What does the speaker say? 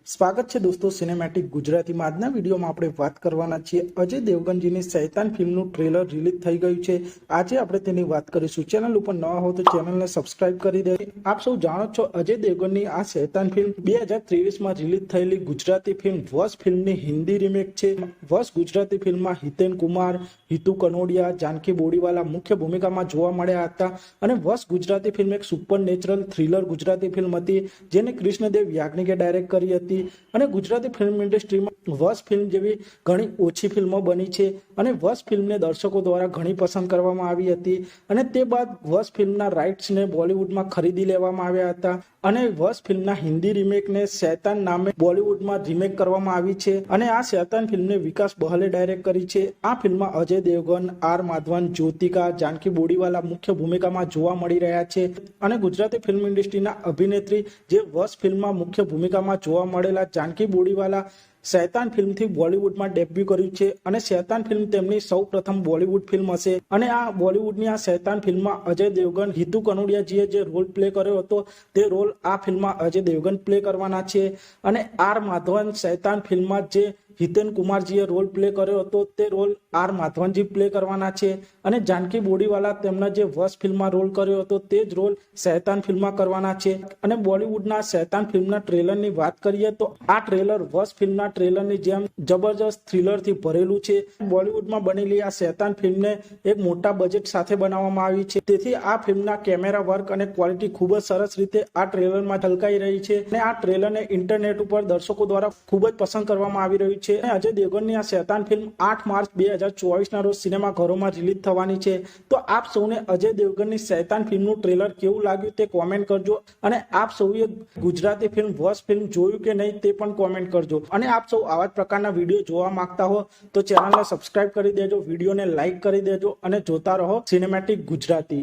સ્વાગત છે દોસ્તો સિનેમેટિક ગુજરાતીમાં। આજના વિડીયોમાં આપણે વાત કરવાના છીએ અજય દેવગનજીની શૈતાન ફિલ્મનું ટ્રેલર રિલીઝ થઈ ગયું છે। આજે આપણે તેની વાત કરીશું। ચેનલ ઉપર નવા હો તો ચેનલને સબસ્ક્રાઇબ કરી દે। આપ સૌ જાણો છો અજય દેવગનની આ શૈતાન ફિલ્મ 2023માં રિલીઝ થયેલી ગુજરાતી ફિલ્મ વશ ફિલ્મની હિન્દી રીમેક છે। વશ ગુજરાતી ફિલ્મમાં હિતેન કુમાર, હિતુ કનોડિયા, जानकी बोरीवाला मुख्य भूमिका में जोवा मळ्या हता अने वश गुजराती फिल्म एक सुपरनेचरल थ्रिलर गुजराती फिल्म हती जेने कृष्णदेव याज्ञिके डायरेक्ट करी हती अने गुजराती फिल्म इंडस्ट्री में वश फिल्म जेवी घणी ओછી फिल्मों बनी छे अने वश फिल्म ने दर्शकों द्वारा घणी पसंद करवामां आवी हती अने ते बाद वश फिल्मना राइट्स ने बॉलीवुड में खरीदी लेवामां आव्या हता अने वश फिल्मना हिंदी रिमेक ने शैतान नामे बॉलीवुड में रिमेक करवामां आवी छे अने आ शैतान फिल्म ने विकास बहले डायरेक्ट करी छे। आ फिल्म में अजय देवगन, आर माधवन, ज्योतिका, जानकी बोरीवाला मुख्य भूमिका में जोवा मळी रह्या छे अने गुजराती फिल्म इंडस्ट्रीना अभिनेत्री जे वश फिल्म में मुख्य भूमिका में जोवा मळेला जानकी बोरीवाला शैतान फिल्म थी बॉलीवुड में डेब्यू कर्युं छे अने शैतान फिल्म तेमनी सौ प्रथम बॉलीवुड फिल्म हशे अने आ बॉलीवुडनी आ शैतान फिल्म में अजय देवगन, हितु कनोडियाजीए जे रोल प्ले कर्यो हतो ते रोल आ फिल्म में अजय देवगन प्ले करवाना छे अने आर माधवन शैतान फिल्म में जे हितेन कुमारजीए रोल प्ले कर्यो हतो ते रोल आर माधवनजी प्ले करवाना छे अने जानकी बोरीवाला तेमना जे वश फिल्म में रोल कर्यो हतो ते ज रोल शैतान फिल्म में करवाना छे। अने बॉलीवुडना शैतान फिल्मना ट्रेलरनी वात करीए तो आ ट्रेलर वश फिल्मना ट्रेलरनी जेम जबरदस्त थ्रिलर थी भरेलुं छे। बॉलीवुडमां बनेली आ शैतान फिल्मने एक मोटा बजेट साथे बनाववामां आवी छे तेथी आ फिल्मना केमेरा वर्क अने क्वॉलिटी खूब ज सरस रीते आ ट्रेलरमां झलकाई रही छे अने आ ट्रेलरने इंटरनेट पर दर्शकों द्वारा खूब ज पसंद करवामां आवी रह्युं छे। अजय देवगननी आ शैतान फिल्म 8 मार्च 2024 ना रोज सिनेमाघरों में रिलीज थवानी छे। तो आप सौने अजय देवगननी शैतान फिल्मનું ट्रेलर केवुं लाग्युं ते कॉमेंट करजो अने आप सौए गुजराती फिल्म वश फिल्म जोयुं के नहीं ते पण कॉमेंट करजो अने आप सौ आवा ज प्रकारना विडियो जोवा मांगता हो तो चेनलने सब्सक्राइब करी देजो, विडियोने लाइक करी देजो अने जोता रहो सिनेमेटिक गुजराती।